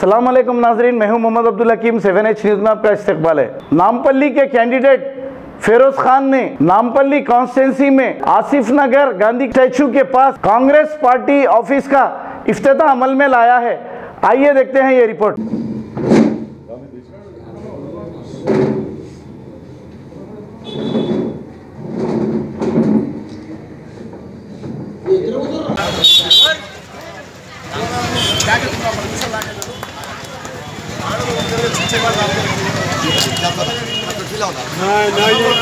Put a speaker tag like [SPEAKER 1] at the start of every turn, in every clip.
[SPEAKER 1] अस्सलाम वालेकुम नाजरीन, मैं हूं मोहम्मद अब्दुल हकीम। 7H न्यूज़ में आपका इस्तकबाल है। नामपल्ली के कैंडिडेट फिरोज खान ने नामपल्ली कॉन्स्टिट्यूंसी में आसिफ नगर गांधी स्टैचू के पास कांग्रेस पार्टी ऑफिस का इफ्तिताह अमल में लाया है। आइए देखते हैं ये रिपोर्ट।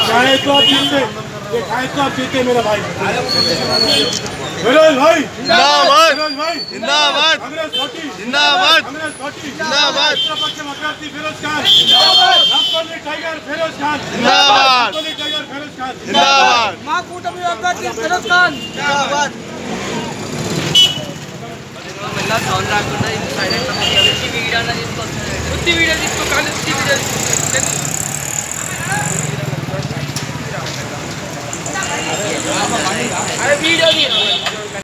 [SPEAKER 2] चाहे तो आप जीते मेरा भाई। फिरोज भाई जिंदाबाद, जिंदाबाद, जिंदाबाद, जिंदाबाद। फिरोज खान जिंदाबाद, नामपल्ली टाइगर फिरोज खान जिंदाबाद, नामपल्ली टाइगर फिरोज खान जिंदाबाद, महाकूटमी अभ्यर्थी फिरोज खान जिंदाबाद। मेला साउंड राखना इन साइलेंट मध्ये वीडियो ना जिसको उतनी वीडियो जिसको काल उतनी वीडियो अरे वीडियो नहीं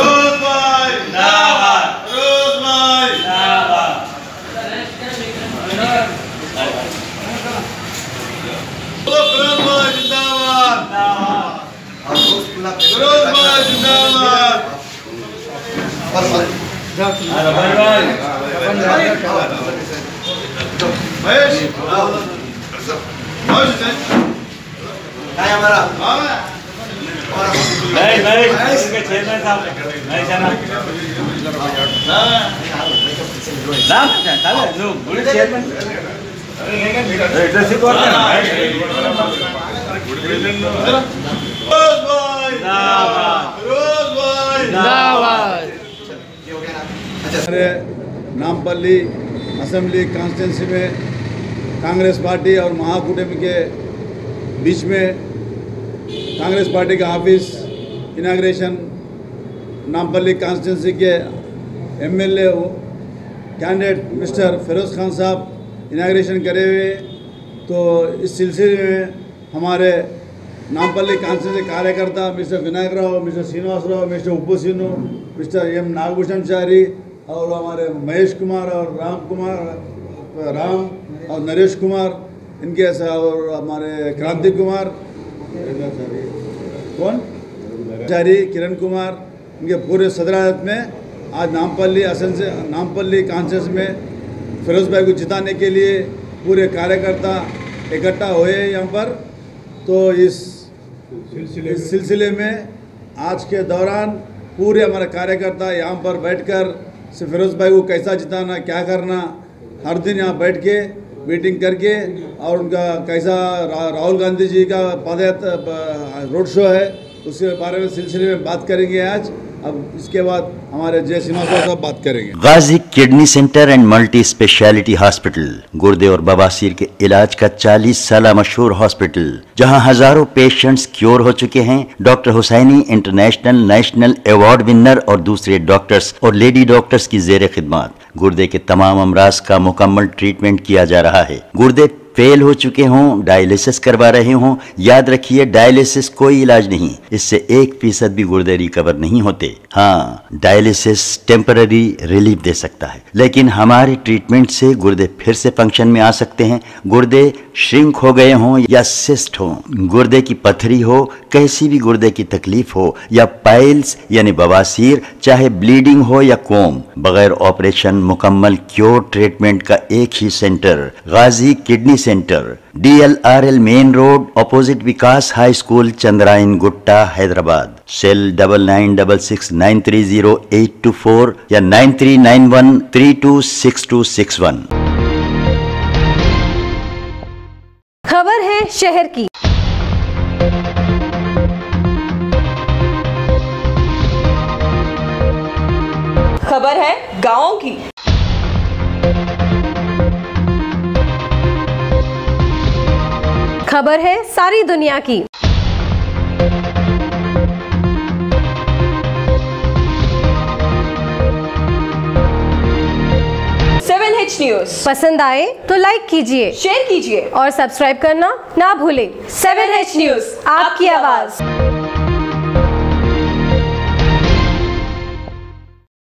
[SPEAKER 2] रोज भाई जिंदाबाद, रोज भाई जिंदाबाद, रोज भाई जिंदाबाद, रोज भाई जिंदाबाद।
[SPEAKER 3] नामपल्ली असेंबली कॉन्स्टिट्यूंसी में कांग्रेस पार्टी और महाकूटमी के बीच में कांग्रेस पार्टी का ऑफिस इनाग्रेशन नामपल्ली कॉन्स्टिट्यूंसी के MLA candidate mister Firoz Khan साहब इनाग्रेशन करे हुए। तो इस सिलसिले में हमारे नामपल्ली कॉन्स्टिट्यूंसी कार्यकर्ता mister Vinayak Rao, mister Srinivas Rao, mister Uppu Seenu, mister M Nagabhushanachari और हमारे महेश कुमार और राम और नरेश कुमार, इनके और हमारे क्रांति कुमार, कौन चारी किरण कुमार, इनके पूरे सदरायत में आज नामपल्ली कॉन्स्टिट्यूंसी में फिरोज भाई को जिताने के लिए पूरे कार्यकर्ता इकट्ठा हुए यहाँ पर। तो इस सिलसिले में आज के दौरान पूरे हमारे कार्यकर्ता यहाँ पर बैठकर फिरोज भाई को कैसा जिताना, क्या करना, हर दिन यहाँ बैठ के मीटिंग करके और उनका कैसा राहुल गांधी जी का पदयात्रा रोड शो है उसके बारे में सिलसिले में बात करेंगे आज। अब इसके बाद हमारे जय श्रीनिवास साहब बात करेंगे।
[SPEAKER 4] Ghazi kidney centre and multi speciality hospital गुर्दे और बवासीर के इलाज का 40 साल मशहूर हॉस्पिटल, जहां हजारों पेशेंट्स क्योर हो चुके हैं। Doctor Husaini international national award winner और दूसरे डॉक्टर्स और लेडी डॉक्टर्स की जेर खिदमत गुर्दे के तमाम अमराज का मुकम्मल ट्रीटमेंट किया जा रहा है। गुर्दे फेल हो चुके हों, डायलिसिस करवा रहे हों, याद रखिए डायलिसिस कोई इलाज नहीं, इससे 1% भी गुर्दे रिकवर नहीं होते। हाँ, डायलिसिस टेम्पररी रिलीफ दे सकता है, लेकिन हमारे ट्रीटमेंट से गुर्दे फिर से फंक्शन में आ सकते हैं। गुर्दे श्रिंक हो गए हों या सिस्ट हो, गुर्दे की पथरी हो, कैसी भी गुर्दे की तकलीफ हो या पाइल्स यानी बवासीर, चाहे ब्लीडिंग हो या कोम, बगैर ऑपरेशन मुकम्मल क्योर ट्रीटमेंट का एक ही centre Ghazi kidney centre, DLRL main road opposite Vikas high school, Chandrayan Gutta, Hyderabad. Cell 9966930824 या 9391326261।
[SPEAKER 5] खबर है शहर की। खबर है गांवों की। खबर है सारी दुनिया की। न्यूज़ पसंद आए तो लाइक कीजिए, शेयर कीजिए और सब्सक्राइब करना ना भूलें। 7H न्यूज़, आपकी आवाज़।